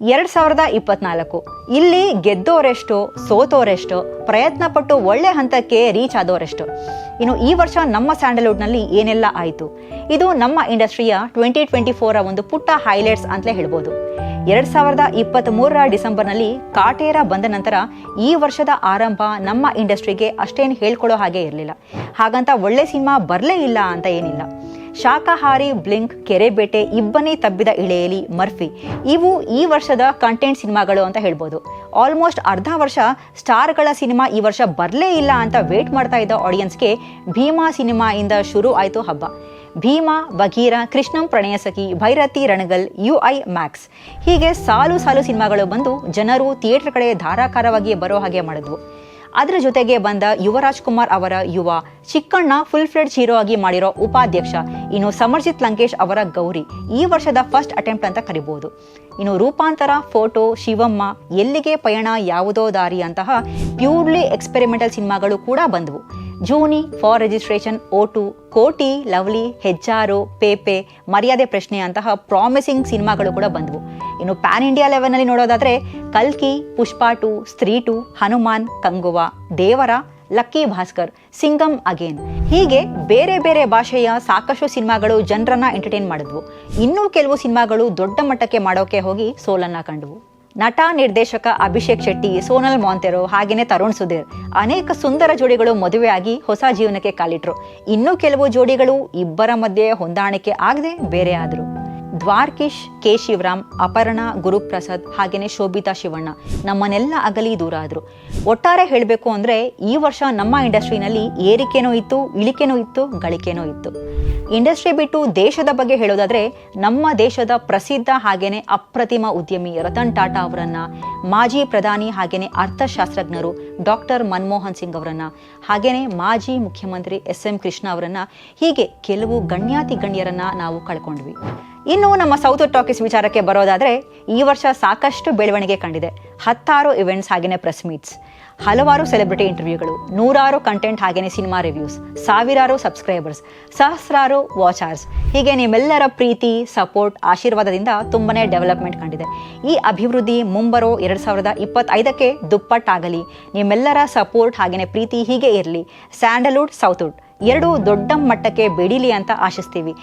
2024 ಇಲ್ಲಿ ಗೆದ್ದೋರೆಷ್ಟು, ಸೋತೋರೆಷ್ಟು, ಪ್ರಯತ್ನ ಪಟ್ಟು ಒಳ್ಳೆ ಹಂತಕ್ಕೆ ರೀಚ್ ಆದೋರೆಷ್ಟು. ಇನ್ನು ಈ ವರ್ಷ ನಮ್ಮ ಸ್ಯಾಂಡಲ್ವುಡ್ನಲ್ಲಿ ಏನೆಲ್ಲ ಆಯಿತು, ಇದು ನಮ್ಮ ಇಂಡಸ್ಟ್ರಿಯ 2024 ಒಂದು ಪುಟ್ಟ ಹೈಲೈಟ್ಸ್ ಅಂತಲೇ ಹೇಳ್ಬೋದು. 2023 ಡಿಸೆಂಬರ್ನಲ್ಲಿ ಕಾಟೇರ ಬಂದ ನಂತರ ಈ ವರ್ಷದ ಆರಂಭ ನಮ್ಮ ಇಂಡಸ್ಟ್ರಿಗೆ ಅಷ್ಟೇನು ಹೇಳ್ಕೊಳ್ಳೋ ಹಾಗೆ ಇರಲಿಲ್ಲ. ಹಾಗಂತ ಒಳ್ಳೆ ಸಿನಿಮಾ ಬರಲೇ ಇಲ್ಲ ಅಂತ ಏನಿಲ್ಲ. ಶಾಕಾಹಾರಿ, ಬ್ಲಿಂಕ್, ಕೆರೆಬೇಟೆ, ಇಬ್ಬನಿ ತಬ್ಬಿದ ಇಳೆಯಲಿ, ಮರ್ಫಿ ಇವು ಈ ವರ್ಷದ ಕಂಟೆಂಟ್ ಸಿನಿಮಾಗಳು ಅಂತ ಹೇಳ್ಬೋದು. ಆಲ್ಮೋಸ್ಟ್ ಅರ್ಧ ವರ್ಷ ಸ್ಟಾರ್ಗಳ ಸಿನಿಮಾ ಈ ವರ್ಷ ಬರಲೇ ಇಲ್ಲ ಅಂತ ವೇಟ್ ಮಾಡ್ತಾ ಇದ್ದ ಆಡಿಯನ್ಸ್ಗೆ ಭೀಮಾ ಸಿನಿಮಾಯಿಂದ ಶುರು ಆಯಿತು ಹಬ್ಬ. ಭೀಮಾ, ಬಗೀರ, ಕೃಷ್ಣಂ ಪ್ರಣಯಸಖಿ, ಭೈರತಿ ರಣಗಲ್, UI ಮ್ಯಾಕ್ಸ್ ಹೀಗೆ ಸಾಲು ಸಾಲು ಸಿನಿಮಾಗಳು ಬಂದು ಜನರು ಥಿಯೇಟರ್ ಕಡೆ ಧಾರಾಕಾರವಾಗಿ ಬರೋ ಹಾಗೆ ಮಾಡಿದ್ವು. ಅದರ ಜೊತೆಗೆ ಬಂದ ಯುವರಾಜ್ ಕುಮಾರ್ ಅವರ ಯುವ, ಚಿಕ್ಕಣ್ಣ ಫುಲ್ ಫ್ಲೆಡ್ಜ್ ಹೀರೋ ಆಗಿ ಮಾಡಿರೋ ಉಪಾಧ್ಯಕ್ಷ, ಇನ್ನು ಸಮರ್ಜಿತ್ ಲಂಕೇಶ್ ಅವರ ಗೌರಿ ಈ ವರ್ಷದ ಫಸ್ಟ್ ಅಟೆಂಪ್ಟ್ ಅಂತ ಕರಿಬಹುದು. ಇನ್ನು ರೂಪಾಂತರ, ಫೋಟೋ, ಶಿವಮ್ಮ, ಎಲ್ಲಿಗೆ ಪಯಣ, ಯಾವುದೋ ದಾರಿ ಅಂತಹ ಪ್ಯೂರ್ಲಿ ಎಕ್ಸ್ಪೆರಿಮೆಂಟಲ್ ಸಿನಿಮಾಗಳು ಕೂಡ ಬಂದವು. ಜೂನಿ, ಫಾರ್ ರಿಜಿಸ್ಟ್ರೇಷನ್, O2, ಕೋಟಿ, ಲವ್ಲಿ, ಹೆಜ್ಜಾರು, ಪೇಪೆ, ಮರ್ಯಾದೆ ಪ್ರಶ್ನೆ ಅಂತಹ ಪ್ರಾಮಿಸಿಂಗ್ ಸಿನಿಮಾಗಳು ಕೂಡ ಬಂದವು. ಇನ್ನು ಪ್ಯಾನ್ ಇಂಡಿಯಾ ಲೆವೆಲ್ನಲ್ಲಿ ನೋಡೋದಾದ್ರೆ ಕಲ್ಕಿ, ಪುಷ್ಪ 2, ಸ್ತ್ರೀ 2, ಹನುಮಾನ್, ಕಂಗುವ, ದೇವರ, ಲಕ್ಕಿ ಭಾಸ್ಕರ್, ಸಿಂಗಮ್ ಅಗೇನ್ ಹೀಗೆ ಬೇರೆ ಬೇರೆ ಭಾಷೆಯ ಸಾಕಷ್ಟು ಸಿನಿಮಾಗಳು ಜನರನ್ನ ಎಂಟರ್ಟೈನ್ ಮಾಡಿದ್ವು. ಇನ್ನೂ ಕೆಲವು ಸಿನಿಮಾಗಳು ದೊಡ್ಡ ಮಟ್ಟಕ್ಕೆ ಮಾಡೋಕೆ ಹೋಗಿ ಸೋಲನ್ನ ಕಂಡವು. ನಟ, ನಿರ್ದೇಶಕ ಅಭಿಷೇಕ್ ಶೆಟ್ಟಿ, ಸೋನಲ್ ಮಾಂತೆರೋ ಹಾಗೇನೆ ತರುಣ್ ಸುಧೀರ್ ಅನೇಕ ಸುಂದರ ಜೋಡಿಗಳು ಮದುವೆಯಾಗಿ ಹೊಸ ಜೀವನಕ್ಕೆ ಕಾಲಿಟ್ರು. ಇನ್ನೂ ಕೆಲವು ಜೋಡಿಗಳು ಇಬ್ಬರ ಮಧ್ಯೆ ಹೊಂದಾಣಿಕೆ ಆಗದೆ ಬೇರೆ ಆದರು. ದ್ವಾರ್ಕಿಶ್, ಕೆ ಶಿವರಾಮ್, ಅಪರ್ಣ, ಗುರುಪ್ರಸಾದ್ ಹಾಗೇನೆ ಶೋಭಿತಾ ಶಿವಣ್ಣ ನಮ್ಮನ್ನೆಲ್ಲ ಅಗಲಿ ದೂರ ಆದರು. ಒಟ್ಟಾರೆ ಹೇಳಬೇಕು ಅಂದರೆ ಈ ವರ್ಷ ನಮ್ಮ ಇಂಡಸ್ಟ್ರಿನಲ್ಲಿ ಏರಿಕೆನೂ ಇತ್ತು, ಇಳಿಕೆನೂ ಇತ್ತು, ಗಳಿಕೆನೂ ಇತ್ತು. ಇಂಡಸ್ಟ್ರಿ ಬಿಟ್ಟು ದೇಶದ ಬಗ್ಗೆ ಹೇಳೋದಾದ್ರೆ ನಮ್ಮ ದೇಶದ ಪ್ರಸಿದ್ಧ ಹಾಗೇನೆ ಅಪ್ರತಿಮ ಉದ್ಯಮಿ ರತನ್ ಟಾಟಾ ಅವರನ್ನ, ಮಾಜಿ ಪ್ರಧಾನಿ ಹಾಗೇನೆ ಅರ್ಥಶಾಸ್ತ್ರಜ್ಞರು ಡಾಕ್ಟರ್ ಮನಮೋಹನ್ ಸಿಂಗ್ ಅವರನ್ನ, ಹಾಗೇನೆ ಮಾಜಿ ಮುಖ್ಯಮಂತ್ರಿ SM ಕೃಷ್ಣ ಅವರನ್ನ, ಹೀಗೆ ಕೆಲವು ಗಣ್ಯಾತಿ ಗಣ್ಯರನ್ನ ನಾವು ಕಳ್ಕೊಂಡ್ವಿ. ಇನ್ನು ನಮ್ಮ ಸೌತ್ ಟಾಕೀಸ್ ವಿಚಾರಕ್ಕೆ ಬರೋದಾದ್ರೆ ಈ ವರ್ಷ ಸಾಕಷ್ಟು ಬೆಳವಣಿಗೆ ಕಂಡಿದೆ. 16 ಇವೆಂಟ್ಸ್ ಹಾಗೇನೆ ಪ್ರೆಸ್ ಮೀಟ್ಸ್, ಹಲವಾರು ಸೆಲೆಬ್ರಿಟಿ ಇಂಟರ್ವ್ಯೂಗಳು, 100 ಕಂಟೆಂಟ್ ಹಾಗೇನೆ ಸಿನಿಮಾ ರಿವ್ಯೂಸ್, ಸಾವಿರಾರು ಸಬ್ಸ್ಕ್ರೈಬರ್ಸ್, ಸಹಸ್ರಾರು ವಾಚ್ ಅವರ್ಸ್ ಹೀಗೆ ನಿಮ್ಮೆಲ್ಲರ ಪ್ರೀತಿ, ಸಪೋರ್ಟ್, ಆಶೀರ್ವಾದದಿಂದ ತುಂಬನೇ ಡೆವಲಪ್ಮೆಂಟ್ ಕಂಡಿದೆ. ಈ ಅಭಿವೃದ್ಧಿ ಮುಂಬರೋ 2025ಕ್ಕೆ ದುಪ್ಪಟ್ಟಾಗಲಿ. ನಿಮ್ಮೆಲ್ಲರ ಸಪೋರ್ಟ್ ಹಾಗೇನೆ ಪ್ರೀತಿ ಹೀಗೆ ಇರಲಿ. ಸ್ಯಾಂಡಲ್ವುಡ್, ಸೌತ್ವುಡ್ ಎರಡೂ ದೊಡ್ಡ ಮಟ್ಟಕ್ಕೆ ಬೆಳೀಲಿ ಅಂತ ಆಶಿಸ್ತೀವಿ.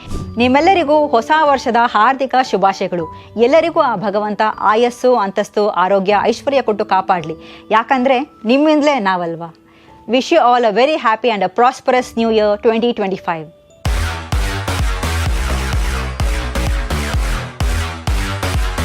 ನಿಮ್ಮೆಲ್ಲರಿಗೂ ಹೊಸ ವರ್ಷದ ಹಾರ್ದಿಕ ಶುಭಾಶಯಗಳು. ಎಲ್ಲರಿಗೂ ಆ ಭಗವಂತ ಆಯಸ್ಸು, ಅಂತಸ್ತು, ಆರೋಗ್ಯ, ಐಶ್ವರ್ಯ ಕೊಟ್ಟು ಕಾಪಾಡಲಿ. ಯಾಕಂದರೆ ನಿಮ್ಮಿಂದಲೇ ನಾವಲ್ವಾ. Wish you all a very happy and a prosperous new year 2025.